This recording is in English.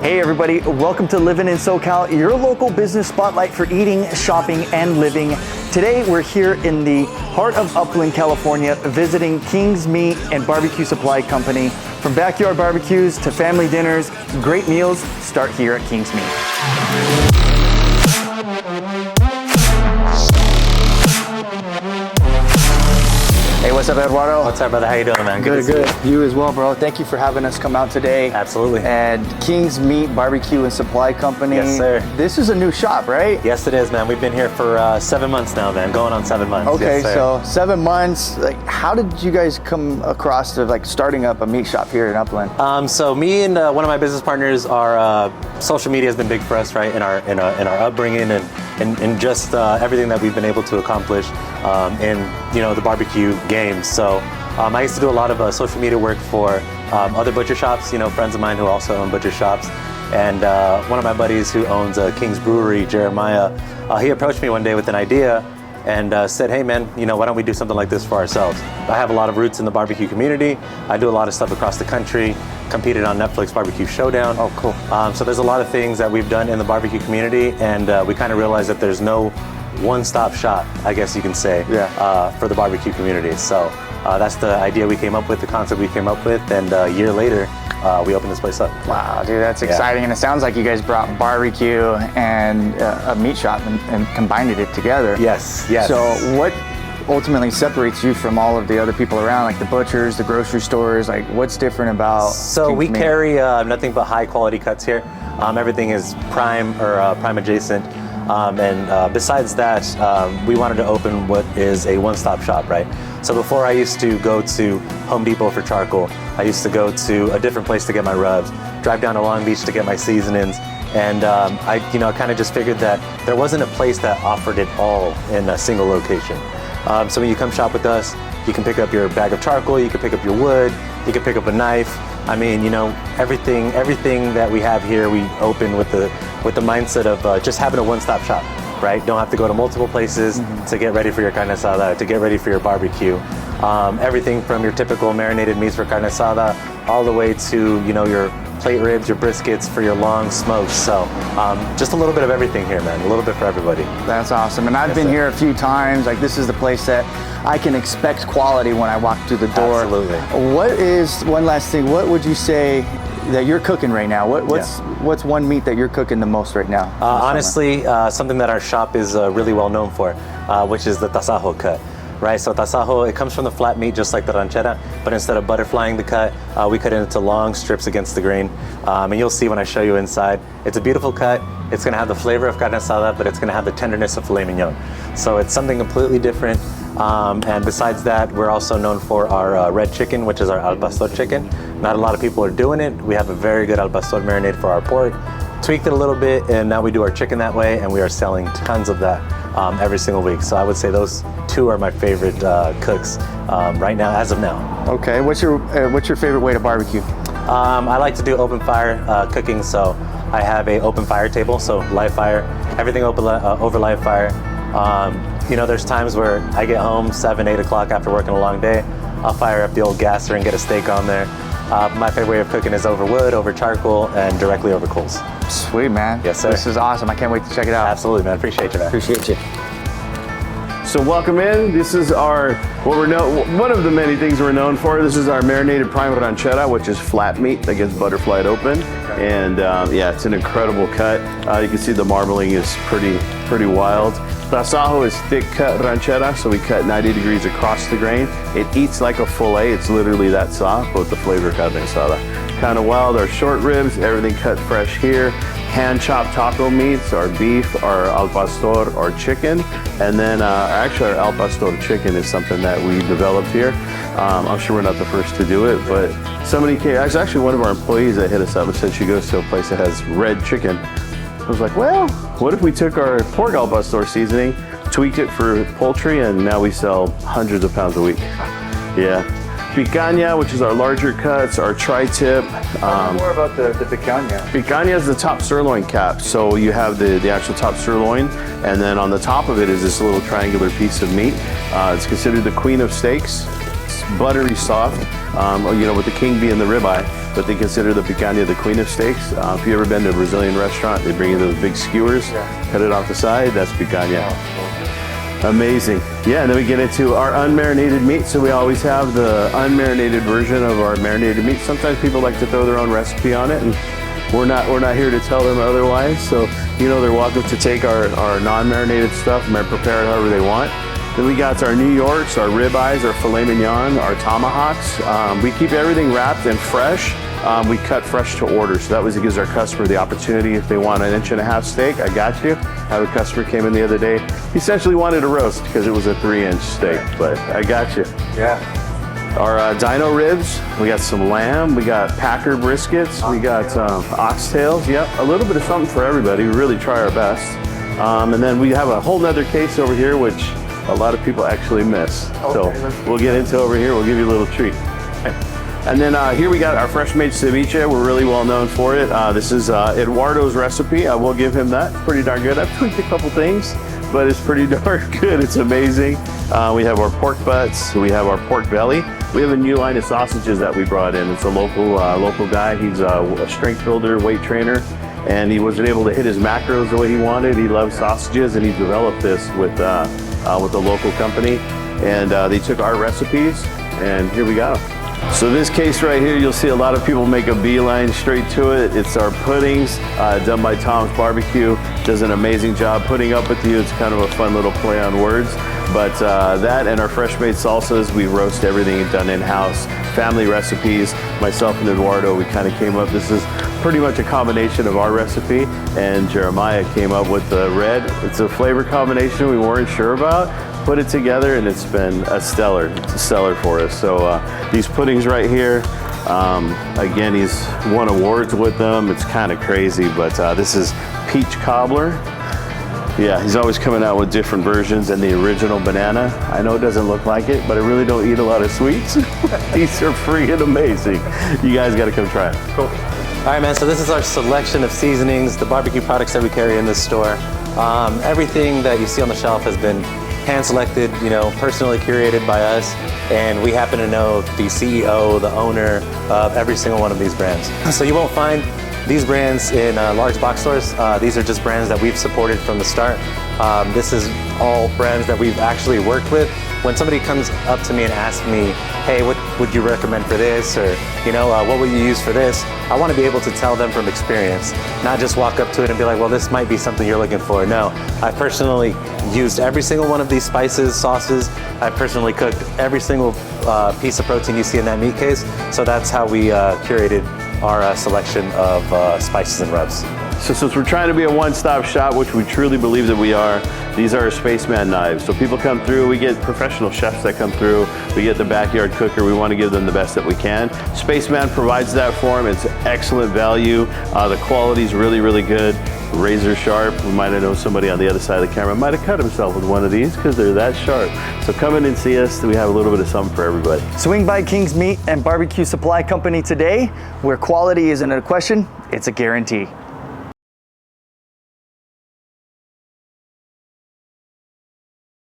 Hey everybody, welcome to Livin N SoCal, your local business spotlight for eating, shopping, and living. Today we're here in the heart of Upland, California, visiting King's Meat and Barbecue Supply Company. From backyard barbecues to family dinners, great meals start here at King's Meat. Hey, what's up, Eduardo? What's up, brother? How you doing, man? Good. You as well, bro. Thank you for having us come out today. Absolutely. And King's Meat Barbecue and Supply Company. Yes, sir. This is a new shop, right? Yes, it is, man. We've been here for 7 months now, man. Going on 7 months. Okay, yes, so 7 months. Like, how did you guys come across to starting up a meat shop here in Upland? So me and one of my business partners, our social media has been big for us, right? In our upbringing and just everything that we've been able to accomplish in the barbecue game. So I used to do a lot of social media work for other butcher shops, friends of mine who also own butcher shops. And one of my buddies who owns King's Brewery, Jeremiah, he approached me one day with an idea and said, hey man, why don't we do something like this for ourselves? I have a lot of roots in the barbecue community. I do a lot of stuff across the country, competed on Netflix Barbecue Showdown. Oh, cool. So there's a lot of things that we've done in the barbecue community, and we kind of realized that there's no one-stop shop, I guess you can say, for the barbecue community. So that's the idea we came up with, the concept we came up with, and a year later, we opened this place up. Wow, dude, that's exciting. And it sounds like you guys brought barbecue and a meat shop and combined it together. Yes. So what ultimately separates you from all of the other people around, like the butchers, the grocery stores? Like, what's different about So King's we Meat? carry nothing but high quality cuts here. Everything is prime or prime adjacent. And besides that, we wanted to open what is a one-stop shop, right? So before I used to go to Home Depot for charcoal. I used to go to a different place to get my rubs, drive down to Long Beach to get my seasonings. And I kind of just figured that there wasn't a place that offered it all in a single location. So when you come shop with us, you can pick up your bag of charcoal, you can pick up your wood, you can pick up a knife. I mean, everything that we have here, we open with the mindset of just having a one-stop shop, right? Don't have to go to multiple places to get ready for your carne asada, to get ready for your barbecue. Everything from your typical marinated meats for carne asada, all the way to your plate ribs, your briskets for your long smokes. So just a little bit of everything here, man. A little bit for everybody. That's awesome. And I've been here a few times. Like, this is the place that I can expect quality when I walk through the door. Absolutely. One last thing, what would you say that you're cooking right now? What's one meat that you're cooking the most right now? Honestly, something that our shop is really well known for, which is the tasajo cut. Right, so tasajo, it comes from the flat meat just like the ranchera, but instead of butterflying the cut, we cut it into long strips against the grain. And you'll see when I show you inside. It's a beautiful cut. It's gonna have the flavor of carne asada, but it's gonna have the tenderness of filet mignon. So it's something completely different. And besides that, we're also known for our red chicken, which is our al pastor chicken. Not a lot of people are doing it. We have a very good al pastor marinade for our pork. Tweaked it a little bit, and now we do our chicken that way, and we are selling tons of that every single week. So I would say those two are my favorite cooks right now, as of now. Okay, what's your favorite way to barbecue? I like to do open fire cooking, so I have a open fire table, so live fire, everything open over live fire. There's times where I get home 7, 8 o'clock after working a long day. I'll fire up the old gasser and get a steak on there. My favorite way of cooking is over wood, over charcoal, and directly over coals. Sweet, man. Yes, sir. This is awesome. I can't wait to check it out. Absolutely, man. Appreciate you, man. Appreciate you. So welcome in. This is one of the many things we're known for. This is our marinated prime ranchera, which is flat meat that gets butterflied open. And it's an incredible cut. You can see the marbling is pretty wild. Tasajo is thick cut ranchera, so we cut 90 degrees across the grain. It eats like a fillet. It's literally that soft, but with the flavor of carne asada. Kind of wild. Our short ribs, everything cut fresh here. Hand chopped taco meats, our beef, our al pastor, our chicken, and then actually our al pastor chicken is something that we developed here. I'm sure we're not the first to do it, but somebody came. It's actually one of our employees that hit us up and said she goes to a place that has red chicken. I was like, well, what if we took our pork al pastor seasoning, tweaked it for poultry, and now we sell hundreds of pounds a week. Yeah. Picanha, which is our larger cuts, our tri-tip. Tell me more about the picanha. Picanha is the top sirloin cap. So you have the actual top sirloin, and then on the top of it is this little triangular piece of meat. It's considered the queen of steaks. buttery soft, you know, with the king being the ribeye, but they consider the picanha the queen of steaks. If you've ever been to a Brazilian restaurant, they bring you those big skewers, cut it off the side, that's picanha. Amazing. Yeah, and then we get into our unmarinated meat. So we always have the unmarinated version of our marinated meat. Sometimes people like to throw their own recipe on it, and we're not here to tell them otherwise. So, you know, they're welcome to take our non-marinated stuff and prepare it however they want. Then we got our New Yorks, our ribeyes, our filet mignon, our tomahawks. We keep everything wrapped and fresh. We cut fresh to order, so that gives our customer the opportunity. If they want an 1.5 inch steak, I got you. I had a customer came in the other day. He essentially wanted a roast because it was a 3-inch steak, but I got you. Yeah. Our dino ribs, we got some lamb, we got Packer briskets, we got oxtails. Yep, a little bit of something for everybody. We really try our best. And then we have a whole nother case over here, which a lot of people actually miss. Okay. So we'll get into over here. We'll give you a little treat. And then here we got our fresh made ceviche. We're really well known for it. This is Eduardo's recipe. I will give him that. Pretty darn good. I've tweaked a couple things, but it's pretty darn good. It's amazing. We have our pork butts. We have our pork belly. We have a new line of sausages that we brought in. It's a local guy. He's a strength builder, weight trainer, and he wasn't able to hit his macros the way he wanted. He loves sausages, and he developed this with a local company. And they took our recipes, and here we go. So this case right here, you'll see a lot of people make a beeline straight to it. It's our puddings, done by Tom's Barbecue. Does an amazing job putting up with you. It's kind of a fun little play on words. But that and our fresh made salsas, we roast everything done in-house. Family recipes, myself and Eduardo, we kind of came up. This is pretty much a combination of our recipe, and Jeremiah came up with the red. It's a flavor combination we weren't sure about. Put it together, and it's been a stellar. It's a stellar for us. So these puddings right here, again, he's won awards with them. It's kind of crazy, but this is peach cobbler. Yeah, he's always coming out with different versions, and the original banana. I know it doesn't look like it, but I really don't eat a lot of sweets. These are freaking amazing. You guys got to come try it. Cool. All right, man, so this is our selection of seasonings, the barbecue products that we carry in this store. Everything that you see on the shelf has been hand-selected, you know, personally curated by us, and we happen to know the CEO, the owner of every single one of these brands. So you won't find these brands in large box stores. These are just brands that we've supported from the start. This is all brands that we've actually worked with. When somebody comes up to me and asks me, hey, what would you recommend for this? Or, you know, what would you use for this? I want to be able to tell them from experience, not just walk up to it and be like, well, this might be something you're looking for. No, I personally used every single one of these spices, sauces. I personally cooked every single piece of protein you see in that meat case. So that's how we curated our selection of spices and rubs. So since we're trying to be a one-stop shop, which we truly believe that we are, these are our Spaceman knives. So people come through, we get professional chefs that come through, we get the backyard cooker, we want to give them the best that we can. Spaceman provides that for them. It's excellent value. The quality is really, really good. Razor sharp. We might have known somebody on the other side of the camera might have cut himself with one of these because they're that sharp. So come in and see us. We have a little bit of something for everybody. Swing by King's Meat and Barbecue Supply Company today, where quality isn't a question, it's a guarantee.